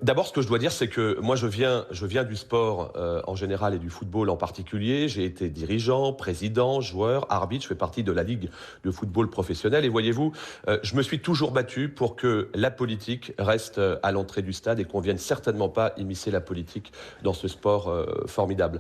D'abord, ce que je dois dire, c'est que moi, je viens du sport en général et du football en particulier. J'ai été dirigeant, président, joueur, arbitre. Je fais partie de la Ligue de football professionnel. Et voyez-vous, je me suis toujours battu pour que la politique reste à l'entrée du stade et qu'on vienne certainement pas immiscer la politique dans ce sport formidable.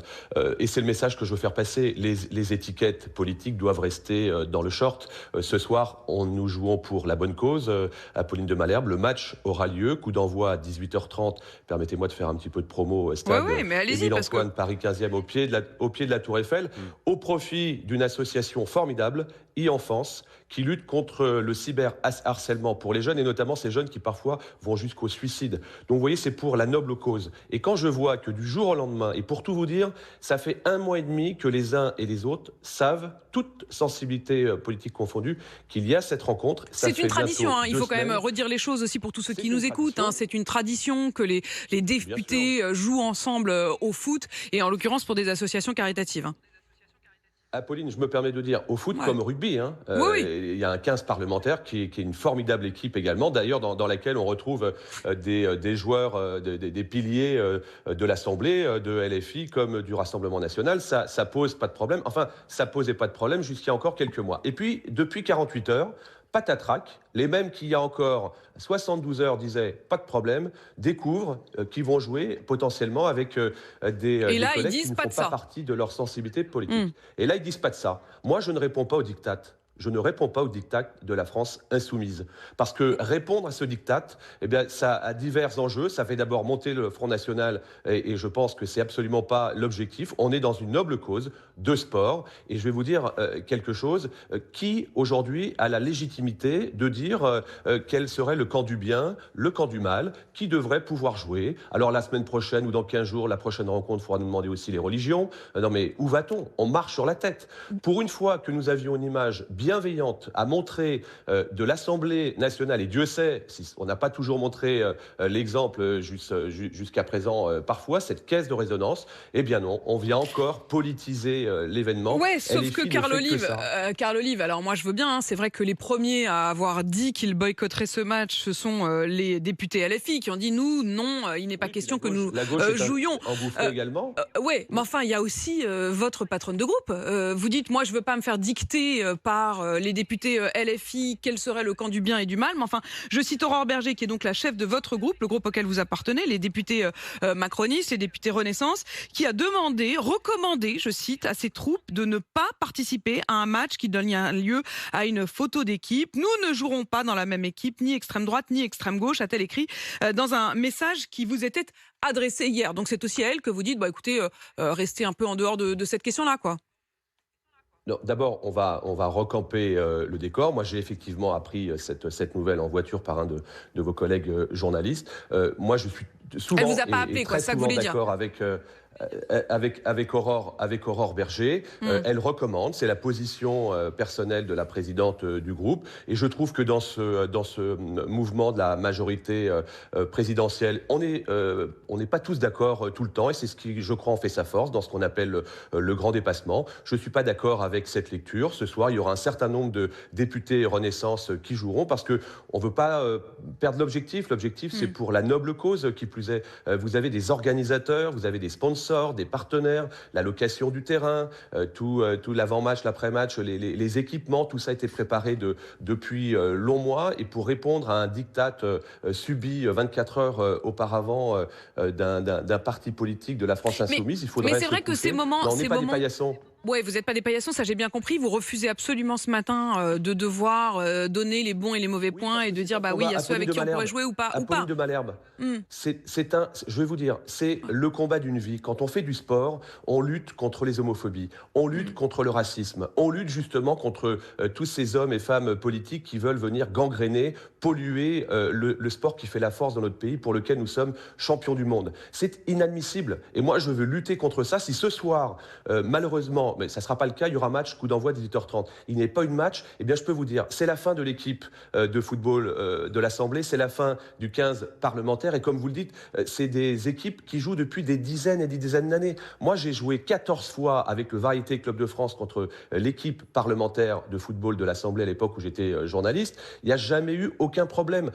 Et c'est le message que je veux faire passer. Les étiquettes politiques doivent rester dans le short. Ce soir, nous jouons pour la bonne cause, Apolline de Malherbe. Le match aura lieu, coup d'envoi à 18h30. Permettez-moi de faire un petit peu de promo au Oui, stade oui, mais allez-y, parce que... Émile-Antoine, Paris 15e, au pied de la Tour Eiffel, au profit d'une association formidable, e-Enfance, qui lutte contre le cyberharcèlement pour les jeunes, et notamment ces jeunes qui parfois vont jusqu'au suicide. Donc vous voyez, c'est pour la noble cause. Et quand je vois que du jour au lendemain, et pour tout vous dire, ça fait 1 mois et demi que les uns et les autres savent, toute sensibilité politique confondue, qu'il y a cette rencontre. C'est une tradition, hein. Il faut quand même redire les choses aussi pour tous ceux qui nous écoutent. Hein. C'est une tradition que les députés jouent ensemble au foot, et en l'occurrence pour des associations caritatives. Hein. Apolline, je me permets de dire, au foot comme au rugby, hein, Oui, oui. il y a un 15 parlementaire qui est une formidable équipe également, d'ailleurs dans laquelle on retrouve des joueurs, des piliers de l'Assemblée, de LFI comme du Rassemblement national. Ça pose pas de problème, enfin ça posait pas de problème jusqu'il y a encore quelques mois. Et puis depuis 48 heures, patatrac, les mêmes qui il y a encore 72 heures disaient pas de problème, découvrent qu'ils vont jouer potentiellement avec des là, ils collègues disent qui ne pas font de pas ça. partie de leur sensibilité politique. Et là, ils disent pas de ça. Moi, je ne réponds pas au diktat. Je ne réponds pas au diktat de la France insoumise. Parce que répondre à ce diktat, eh bien, ça a divers enjeux. Ça fait d'abord monter le Front National, et je pense que c'est absolument pas l'objectif. On est dans une noble cause de sport. Et je vais vous dire quelque chose. Qui, aujourd'hui, a la légitimité de dire quel serait le camp du bien, le camp du mal, qui devrait pouvoir jouer? Alors, la semaine prochaine ou dans 15 jours, la prochaine rencontre, il faudra nous demander aussi les religions. Non, mais où va-t-on? On marche sur la tête. Pour une fois que nous avions une image bienveillante à montrer de l'Assemblée nationale, et Dieu sait, si on n'a pas toujours montré l'exemple jusqu'à présent, parfois, cette caisse de résonance, eh bien non, on vient encore politiser l'événement. Ouais, sauf que Carl Olive, alors moi je veux bien, hein, c'est vrai que les premiers à avoir dit qu'ils boycotteraient ce match, ce sont les députés LFI qui ont dit nous, non, il n'est pas question que nous jouions. Engouffré également. Ouais, mais enfin, il y a aussi votre patronne de groupe. Vous dites, moi, je veux pas me faire dicter par les députés LFI quel serait le camp du bien et du mal. Mais enfin, je cite Aurore Berger, qui est donc la chef de votre groupe, le groupe auquel vous appartenez, les députés macronistes, les députés Renaissance, qui a recommandé, je cite, à ses troupes de ne pas participer à un match qui donne lieu à une photo d'équipe. Nous ne jouerons pas dans la même équipe, ni extrême droite, ni extrême gauche, a-t-elle écrit dans un message qui vous était adressé hier. Donc c'est aussi à elle que vous dites, bah écoutez, restez un peu en dehors de cette question-là, quoi. D'abord, on va recamper le décor. Moi, j'ai effectivement appris cette nouvelle en voiture par un de vos collègues journalistes. Moi, je suis Elle souvent vous a pas et appelé, quoi, très c'est ça que vous souvent voulez dire. d'accord avec Aurore Berger. Elle recommande, c'est la position personnelle de la présidente du groupe. Et je trouve que dans ce mouvement de la majorité présidentielle, on n'est pas tous d'accord tout le temps. Et c'est ce qui, je crois, en fait sa force dans ce qu'on appelle le grand dépassement. Je ne suis pas d'accord avec cette lecture. Ce soir, il y aura un certain nombre de députés Renaissance qui joueront parce qu'on ne veut pas perdre l'objectif. L'objectif, c'est pour la noble cause. Qui plus est, vous avez des organisateurs, vous avez des sponsors, des partenaires, la location du terrain, tout l'avant-match, l'après-match, les équipements, tout ça a été préparé depuis longs mois. Et pour répondre à un diktat subi 24 heures auparavant d'un parti politique de la France insoumise, il faudrait c'est vrai que ces moments, on n'est pas des paillassons. Ouais, vous n'êtes pas des paillassons, ça j'ai bien compris. Vous refusez absolument ce matin de devoir donner les bons et les mauvais points et de dire bah oui, il y a ceux avec qui on pourrait jouer ou pas. Apolline de Malherbe. Je vais vous dire, c'est le combat d'une vie. Quand on fait du sport, on lutte contre les homophobies, on lutte contre le racisme, on lutte justement contre tous ces hommes et femmes politiques qui veulent venir gangréner, polluer le sport qui fait la force dans notre pays, pour lequel nous sommes champions du monde. C'est inadmissible. Et moi, je veux lutter contre ça. Si ce soir, malheureusement, mais ça ne sera pas le cas, il y aura match, coup d'envoi 18h30. Il n'y a pas eu de match, eh bien je peux vous dire, c'est la fin de l'équipe de football de l'Assemblée, c'est la fin du 15 parlementaire, et comme vous le dites, c'est des équipes qui jouent depuis des dizaines et des dizaines d'années. Moi, j'ai joué 14 fois avec le Variété Club de France contre l'équipe parlementaire de football de l'Assemblée à l'époque où j'étais journaliste. Il n'y a jamais eu aucun problème.